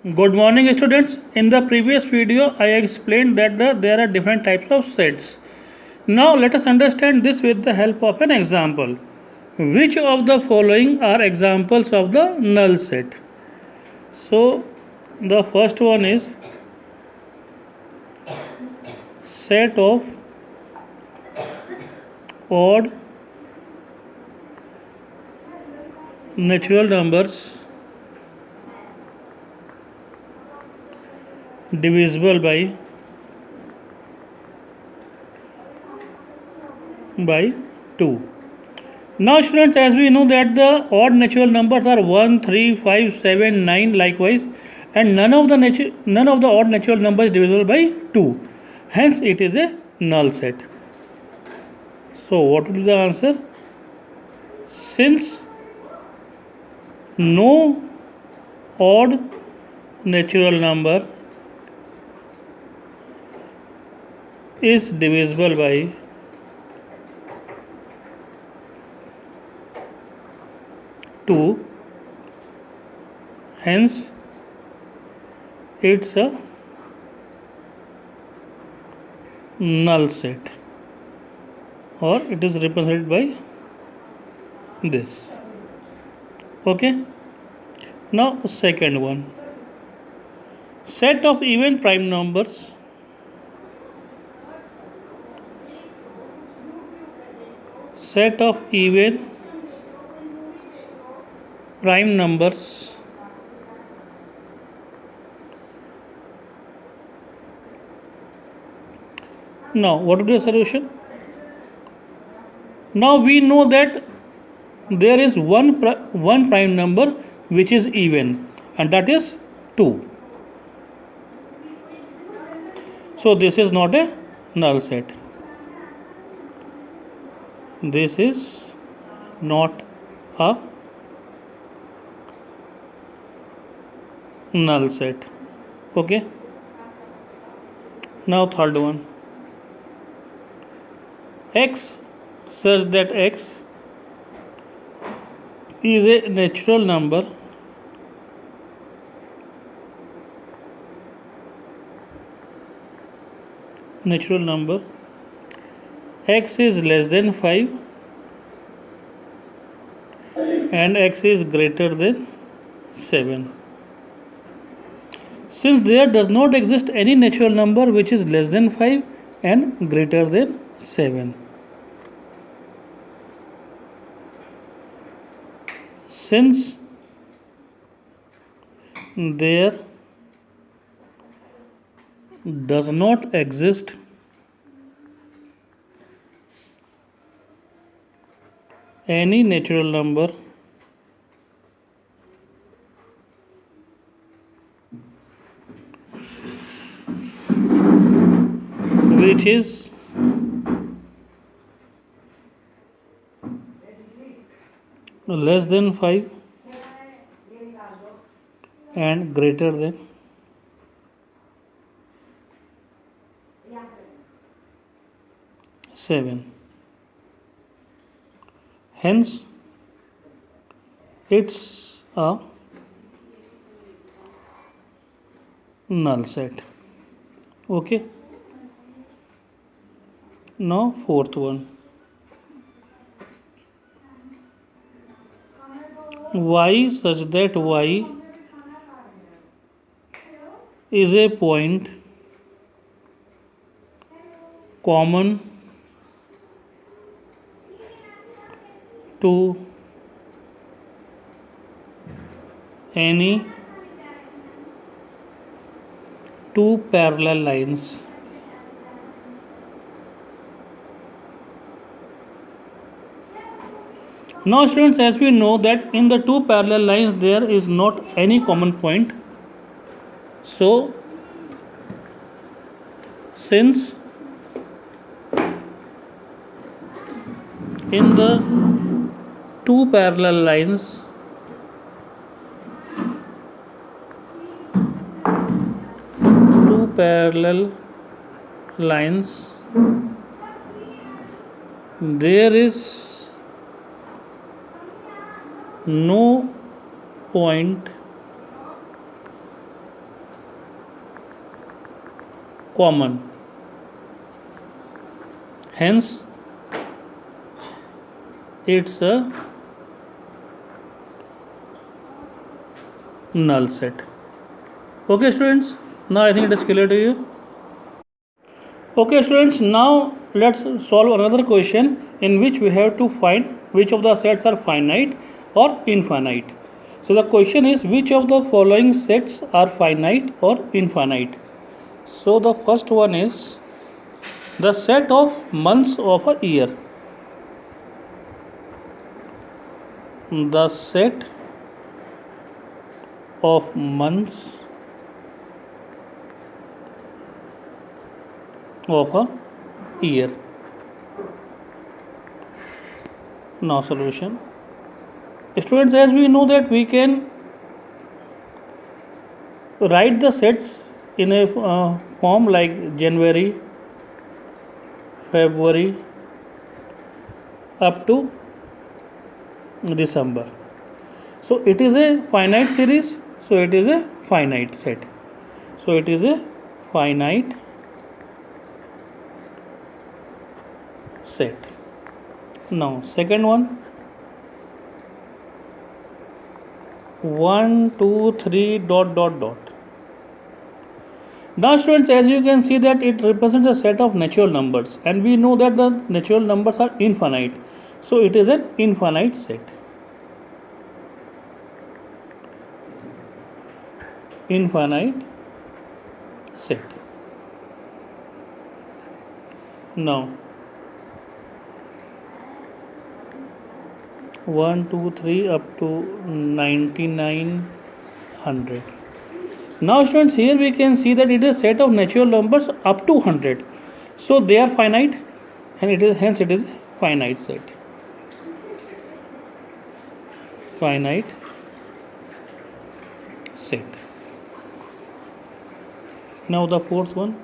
Good morning, students. In the previous video, I explained that there are different types of sets. Now, let us understand this with the help of an example. Which of the following are examples of the null set? So, the first one is set of odd natural numbers divisible by 2. Now students, as we know that the odd natural numbers are 1, 3, 5, 7, 9 likewise, and none of the odd natural numbers is divisible by 2. Hence it is a null set. So what would be the answer? Since no odd natural number is divisible by 2, hence it's a null set, or it is represented by this. Okay. Now second one, set of even prime numbers Now what would be the solution? Now we know that there is one prime number which is even, and that is 2. So this is not a null set. This is not a null set. Okay. Now third one, x such that x is a natural number x is less than 5 and x is greater than 7. Since there does not exist any natural number which is less than 5 and greater than 7. Since there does not exist any natural number which is less than 5 and greater than 7. Hence it's a null set. Okay. Now fourth one, y such that y is a point common to any two parallel lines. Now students, as we know that in the two parallel lines there is not any common point. So since in the two parallel lines there is no point common, hence it's a null set. Okay students, now I think it is clear to you. Okay students, now let's solve another question in which we have to find which of the sets are finite or infinite. So the question is, which of the following sets are finite or infinite? So the first one is the set of months of a year. The set of months of a year. Now solution. Students, as we know that we can write the sets in a form like January, February up to December. So it is a finite series, so it is a finite set. So it is a finite set. Now second one, 1 2 3 ... Now students, as you can see that it represents a set of natural numbers, and we know that the natural numbers are infinite, so it is an infinite set. Infinite set. Now 1 2 3 up to 9900. Now students, here we can see that it is a set of natural numbers up to 100, so they are finite, and hence it is finite set. Finite set. Now the fourth one,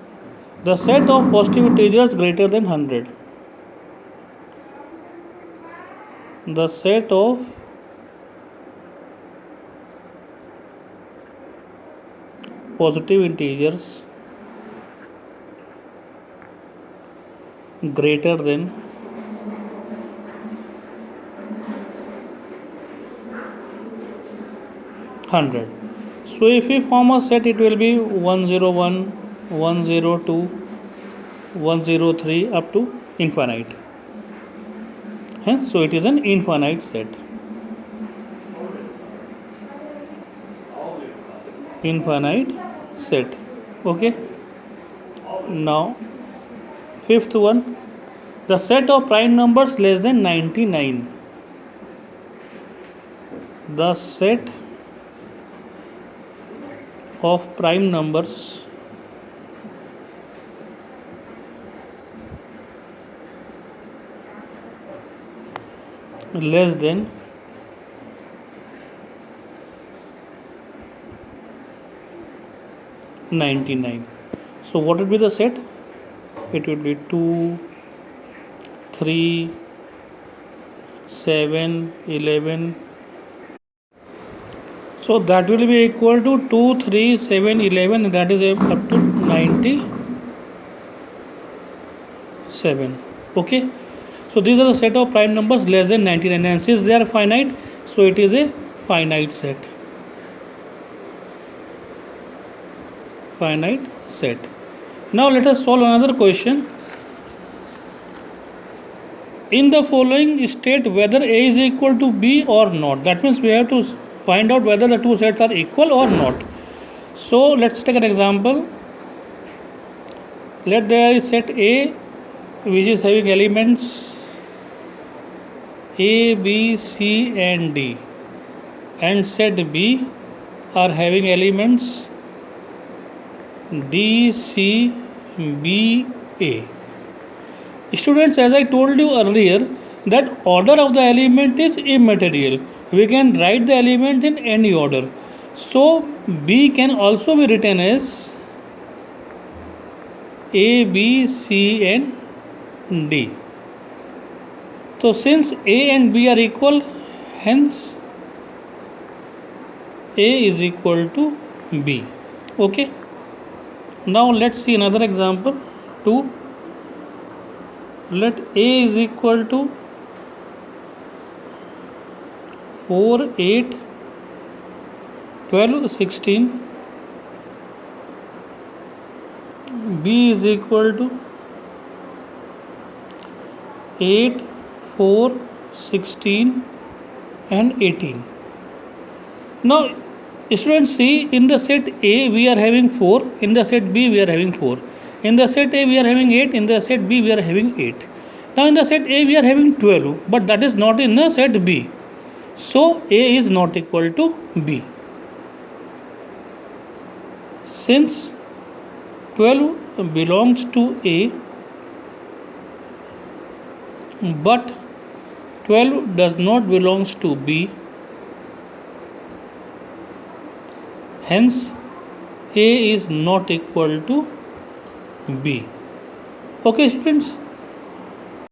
the set of positive integers greater than 100. The set of positive integers greater than 100. So if we form a set, it will be 101, 102, 103 up to infinite. So it is an infinite set. Infinite set. Okay. Now fifth one, the set of prime numbers less than 99. The set of prime numbers less than 99. So what would be the set? It would be 2 3 7 11. So that will be equal to 2 3 7 11, and that is up to 97. Okay, so these are the set of prime numbers less than 99, and since they are finite, so it is a finite set. Finite set. Now let us solve another question. In the following, state whether A is equal to B or not. That means we have to find out whether the two sets are equal or not. So let's take an example. Let there is set A which is having elements A, B, C and D, and set B are having elements D, C, B, A. Students, as I told you earlier, that order of the element is immaterial. We can write the element in any order. So B can also be written as A, B, C and D. So since A and B are equal, hence A is equal to B. Okay. Now let's see another example. 2. Let A is equal to 4, 8, 12, 16. B is equal to 8, 4, 16 and 18. Now students, see, in the set A we are having 4, in the set B we are having 4, in the set A we are having 8, in the set B we are having 8. Now in the set A we are having 12, but that is not in the set B, so A is not equal to B. Since 12 belongs to A but 12 does not belongs to B, hence A is not equal to B. Okay students.